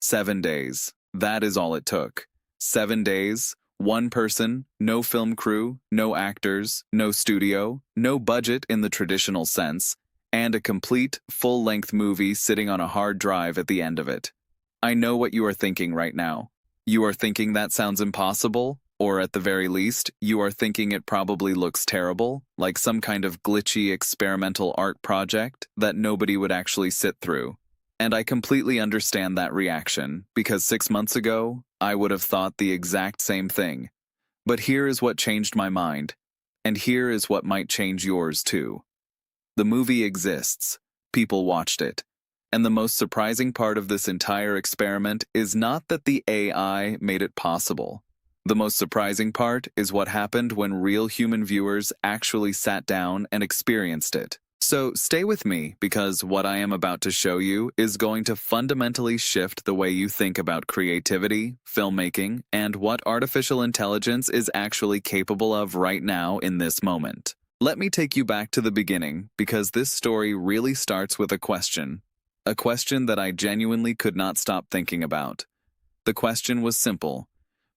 7 days. That is all it took. 7 days, one person, no film crew, no actors, no studio, no budget in the traditional sense, and a complete, full-length movie sitting on a hard drive at the end of it. I know what you are thinking right now. You are thinking that sounds impossible, or at the very least, you are thinking it probably looks terrible, like some kind of glitchy experimental art project that nobody would actually sit through. And I completely understand that reaction, because 6 months ago, I would have thought the exact same thing. But here is what changed my mind, and here is what might change yours too. The movie exists. People watched it. And the most surprising part of this entire experiment is not that the AI made it possible. The most surprising part is what happened when real human viewers actually sat down and experienced it. So stay with me, because what I am about to show you is going to fundamentally shift the way you think about creativity, filmmaking, and what artificial intelligence is actually capable of right now in this moment. Let me take you back to the beginning, because this story really starts with a question that I genuinely could not stop thinking about. The question was simple.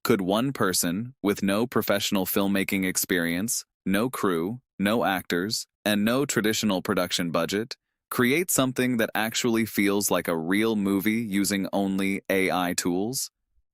Could one person, with no professional filmmaking experience, no crew, no actors, and no traditional production budget, create something that actually feels like a real movie using only AI tools?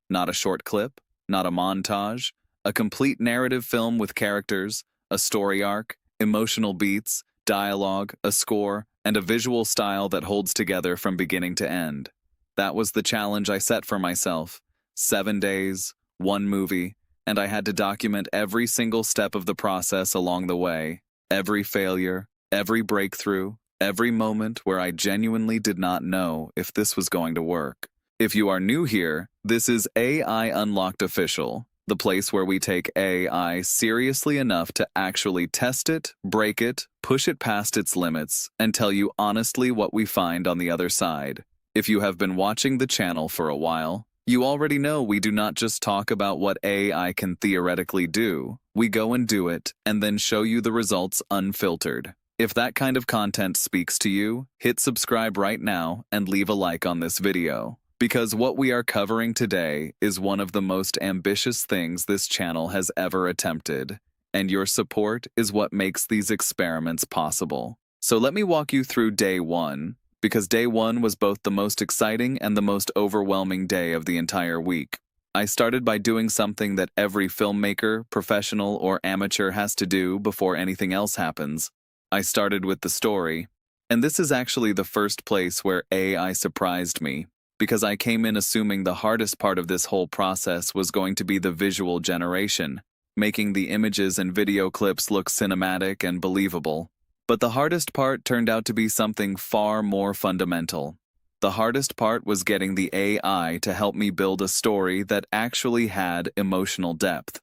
Not a short clip, not a montage, a complete narrative film with characters, a story arc, emotional beats, dialogue, a score, and a visual style that holds together from beginning to end. That was the challenge I set for myself. 7 days, one movie, and I had to document every single step of the process along the way, every failure, every breakthrough, every moment where I genuinely did not know if this was going to work. If you are new here, this is AI Unlocked Official, the place where we take AI seriously enough to actually test it, break it, push it past its limits, and tell you honestly what we find on the other side. If you have been watching the channel for a while, you already know we do not just talk about what AI can theoretically do. We go and do it, and then show you the results unfiltered. If that kind of content speaks to you, hit subscribe right now and leave a like on this video. Because what we are covering today is one of the most ambitious things this channel has ever attempted, and your support is what makes these experiments possible. So let me walk you through day one, because day one was both the most exciting and the most overwhelming day of the entire week. I started by doing something that every filmmaker, professional, or amateur has to do before anything else happens. I started with the story, and this is actually the first place where AI surprised me, because I came in assuming the hardest part of this whole process was going to be the visual generation, making the images and video clips look cinematic and believable. But the hardest part turned out to be something far more fundamental. The hardest part was getting the AI to help me build a story that actually had emotional depth.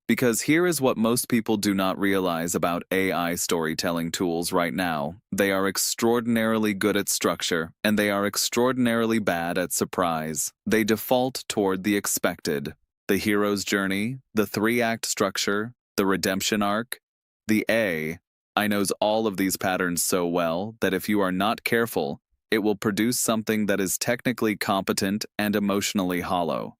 Because here is what most people do not realize about AI storytelling tools right now. They are extraordinarily good at structure, and they are extraordinarily bad at surprise. They default toward the expected. The hero's journey, the 3-act structure, the redemption arc, the I knows all of these patterns so well that if you are not careful, it will produce something that is technically competent and emotionally hollow.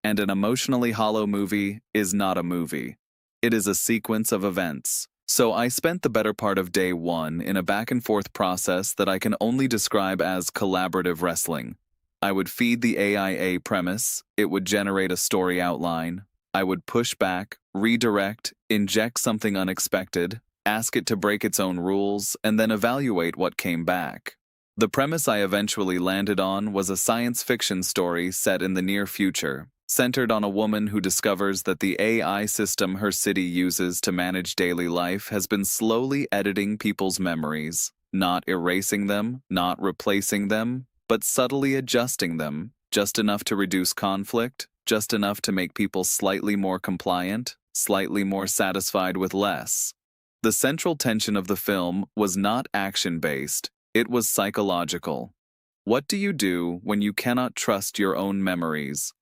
And an emotionally hollow movie is not a movie. It is a sequence of events. So I spent the better part of day one in a back-and-forth process that I can only describe as collaborative wrestling. I would feed the AI a premise, it would generate a story outline, I would push back, redirect, inject something unexpected, ask it to break its own rules, and then evaluate what came back. The premise I eventually landed on was a science fiction story set in the near future, centered on a woman who discovers that the AI system her city uses to manage daily life has been slowly editing people's memories, not erasing them, not replacing them, but subtly adjusting them, just enough to reduce conflict, just enough to make people slightly more compliant, slightly more satisfied with less. The central tension of the film was not action-based, it was psychological. What do you do when you cannot trust your own memories?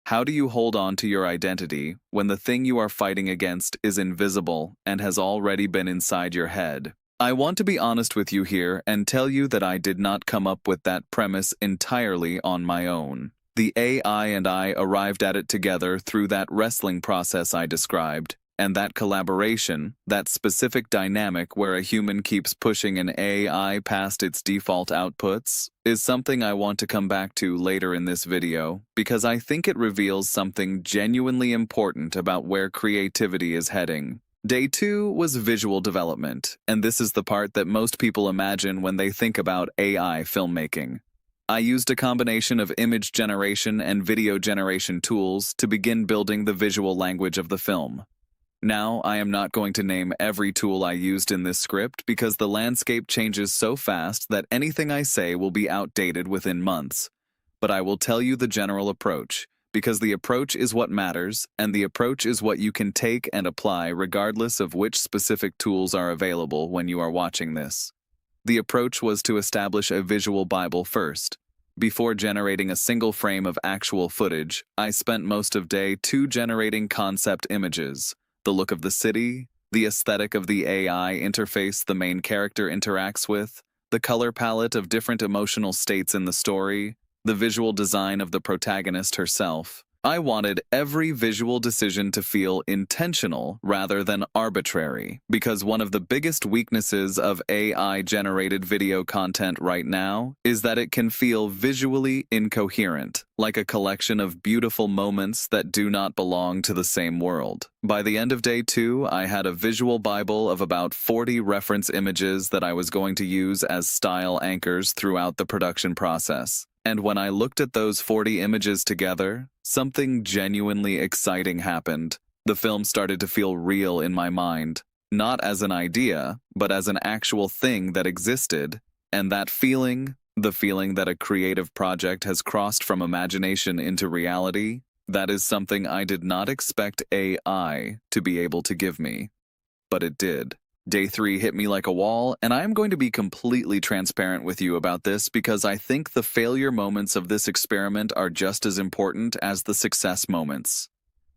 How do you hold on to your identity when the thing you are fighting against is invisible and has already been inside your head? I want to be honest with you here and tell you that I did not come up with that premise entirely on my own. The AI and I arrived at it together through that wrestling process I described, and that collaboration, that specific dynamic where a human keeps pushing an AI past its default outputs, is something I want to come back to later in this video because I think it reveals something genuinely important about where creativity is heading. Day 2 was visual development, and this is the part that most people imagine when they think about AI filmmaking. I used a combination of image generation and video generation tools to begin building the visual language of the film. Now, I am not going to name every tool I used in this script because the landscape changes so fast that anything I say will be outdated within months. But I will tell you the general approach, because the approach is what matters, and the approach is what you can take and apply regardless of which specific tools are available when you are watching this. The approach was to establish a visual Bible first. Before generating a single frame of actual footage, I spent most of day 2 generating concept images. The look of the city, the aesthetic of the AI interface the main character interacts with, the color palette of different emotional states in the story, the visual design of the protagonist herself. I wanted every visual decision to feel intentional rather than arbitrary, because one of the biggest weaknesses of AI-generated video content right now is that it can feel visually incoherent, like a collection of beautiful moments that do not belong to the same world. By the end of day 2, I had a visual Bible of about 40 reference images that I was going to use as style anchors throughout the production process. And when I looked at those 40 images together, something genuinely exciting happened. The film started to feel real in my mind, not as an idea, but as an actual thing that existed. And that feeling, the feeling that a creative project has crossed from imagination into reality, that is something I did not expect AI to be able to give me. But it did. Day 3 hit me like a wall, and I am going to be completely transparent with you about this because I think the failure moments of this experiment are just as important as the success moments.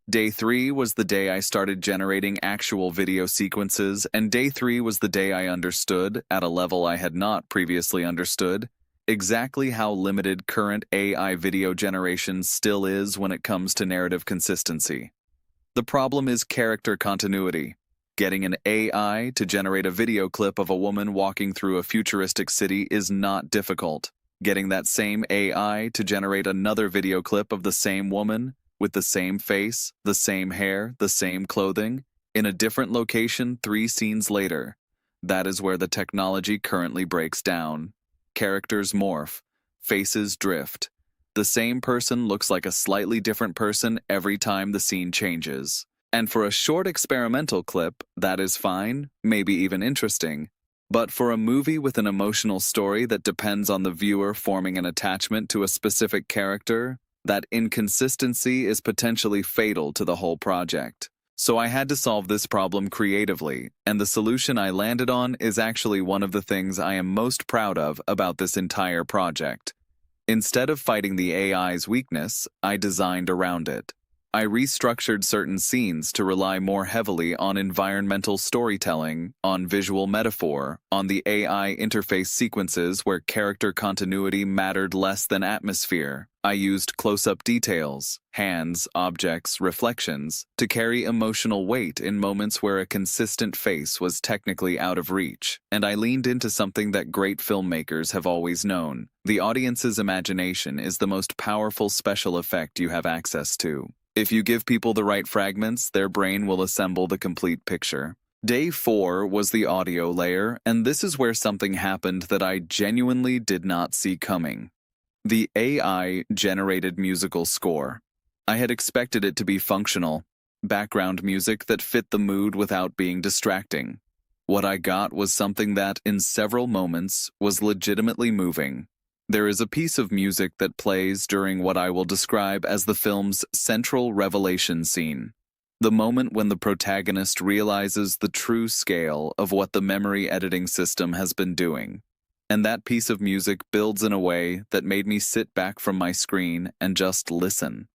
Day 3 was the day I started generating actual video sequences, and day 3 was the day I understood, at a level I had not previously understood, exactly how limited current AI video generation still is when it comes to narrative consistency. The problem is character continuity. Getting an AI to generate a video clip of a woman walking through a futuristic city is not difficult. Getting that same AI to generate another video clip of the same woman, with the same face, the same hair, the same clothing, in a different location 3 scenes later. That is where the technology currently breaks down. Characters morph. Faces drift. The same person looks like a slightly different person every time the scene changes. And for a short experimental clip, that is fine, maybe even interesting. But for a movie with an emotional story that depends on the viewer forming an attachment to a specific character, that inconsistency is potentially fatal to the whole project. So I had to solve this problem creatively, and the solution I landed on is actually one of the things I am most proud of about this entire project. Instead of fighting the AI's weakness, I designed around it. I restructured certain scenes to rely more heavily on environmental storytelling, on visual metaphor, on the AI interface sequences where character continuity mattered less than atmosphere. I used close-up details, hands, objects, reflections, to carry emotional weight in moments where a consistent face was technically out of reach. And I leaned into something that great filmmakers have always known. The audience's imagination is the most powerful special effect you have access to. If you give people the right fragments, their brain will assemble the complete picture. Day 4 was the audio layer, and this is where something happened that I genuinely did not see coming. The AI-generated musical score. I had expected it to be functional, background music that fit the mood without being distracting. What I got was something that, in several moments, was legitimately moving. There is a piece of music that plays during what I will describe as the film's central revelation scene. The moment when the protagonist realizes the true scale of what the memory editing system has been doing. And that piece of music builds in a way that made me sit back from my screen and just listen.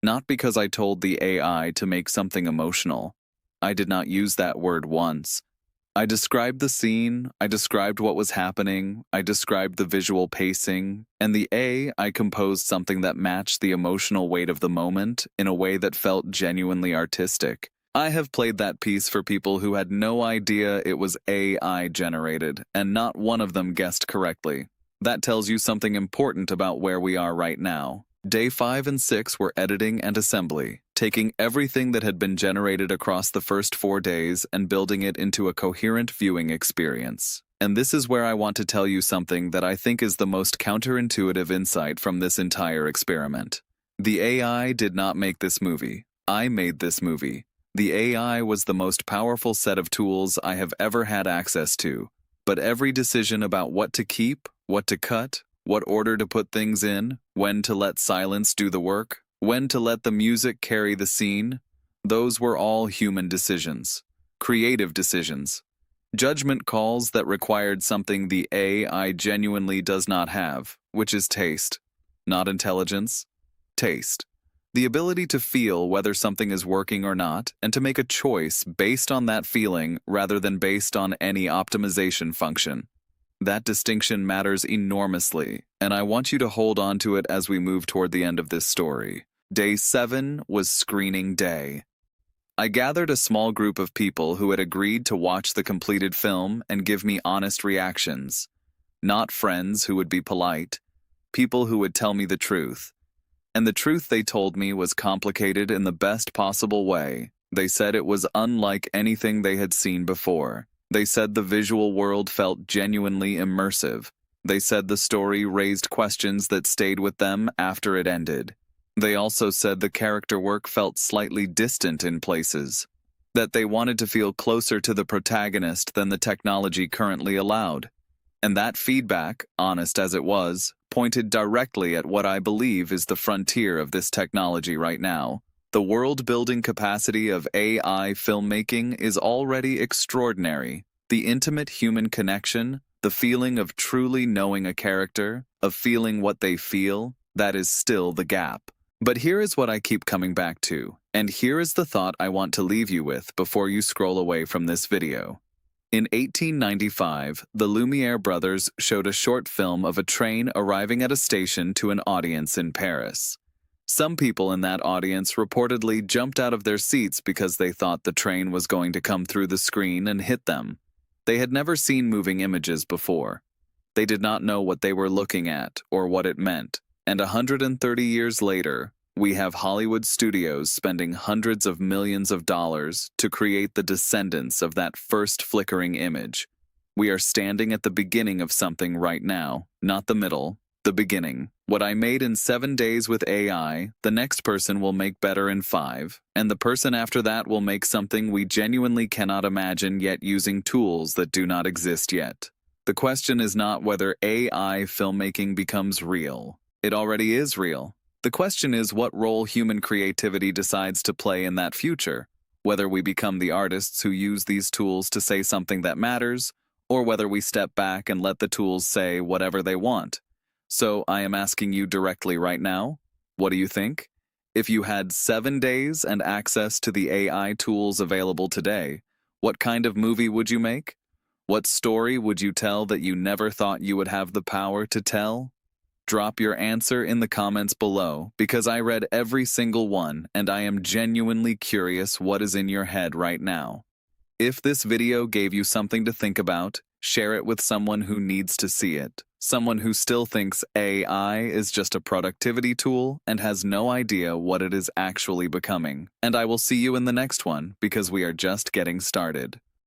Not because I told the AI to make something emotional. I did not use that word once. I described the scene, I described what was happening, I described the visual pacing, and I composed something that matched the emotional weight of the moment in a way that felt genuinely artistic. I have played that piece for people who had no idea it was AI generated, and not one of them guessed correctly. That tells you something important about where we are right now. Day 5 and 6 were editing and assembly, taking everything that had been generated across the first 4 days and building it into a coherent viewing experience. And this is where I want to tell you something that I think is the most counterintuitive insight from this entire experiment. The AI did not make this movie. I made this movie. The AI was the most powerful set of tools I have ever had access to, but every decision about what to keep, what to cut, what order to put things in, when to let silence do the work, when to let the music carry the scene, those were all human decisions, creative decisions, judgment calls that required something the AI genuinely does not have, which is taste, not intelligence, taste. The ability to feel whether something is working or not, and to make a choice based on that feeling rather than based on any optimization function. That distinction matters enormously, and I want you to hold on to it as we move toward the end of this story. Day 7 was screening day. I gathered a small group of people who had agreed to watch the completed film and give me honest reactions. Not friends who would be polite, people who would tell me the truth. And the truth they told me was complicated in the best possible way. They said it was unlike anything they had seen before. They said the visual world felt genuinely immersive. They said the story raised questions that stayed with them after it ended. They also said the character work felt slightly distant in places, that they wanted to feel closer to the protagonist than the technology currently allowed. And that feedback, honest as it was, pointed directly at what I believe is the frontier of this technology right now. The world-building capacity of AI filmmaking is already extraordinary. The intimate human connection, the feeling of truly knowing a character, of feeling what they feel, that is still the gap. But here is what I keep coming back to, and here is the thought I want to leave you with before you scroll away from this video. In 1895, the Lumiere brothers showed a short film of a train arriving at a station to an audience in Paris. Some people in that audience reportedly jumped out of their seats because they thought the train was going to come through the screen and hit them. They had never seen moving images before. They did not know what they were looking at or what it meant. And 130 years later, we have Hollywood studios spending hundreds of millions of dollars to create the descendants of that first flickering image. We are standing at the beginning of something right now, not the middle, the beginning. What I made in 7 days with AI, the next person will make better in 5, and the person after that will make something we genuinely cannot imagine yet using tools that do not exist yet. The question is not whether AI filmmaking becomes real. It already is real. The question is what role human creativity decides to play in that future, whether we become the artists who use these tools to say something that matters, or whether we step back and let the tools say whatever they want. So I am asking you directly right now, what do you think? If you had 7 days and access to the AI tools available today, what kind of movie would you make? What story would you tell that you never thought you would have the power to tell? Drop your answer in the comments below because I read every single one and I am genuinely curious what is in your head right now. If this video gave you something to think about, share it with someone who needs to see it. Someone who still thinks AI is just a productivity tool and has no idea what it is actually becoming. And I will see you in the next one because we are just getting started.